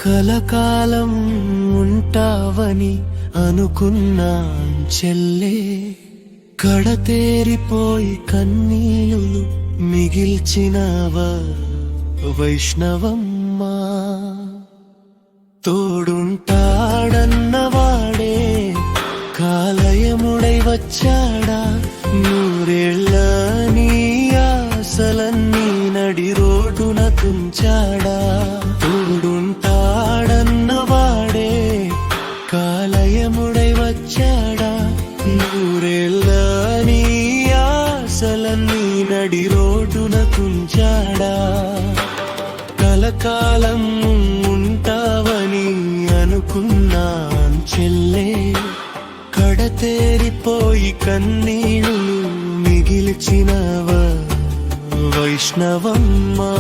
కలకాలం ఉంటావని అనుకున్నా చెల్లే, కడతేరిపోయి కన్నీళ్ళు మిగిల్చినవా వైష్ణవమ్మా. తోడుంటాడన్నవాడే కాలయముడై వచ్చాడా, నూరేళ్ళ నీ ఆశలన్నీ నడి రోడ్డున తుంచాడా. తోడుంటాడన్నవాడే కాలయముడై వచ్చాడా, నూరేళ్ళ నీ ఆశలన్నీ నడి రోడ్డున తుంచాడా. కలకాలం ఉంటావని అనుకున్నా చెల్లే, కడతేరిపోయి కన్నీళ్ళు మిగిల్చినవా వైష్ణవమ్మా.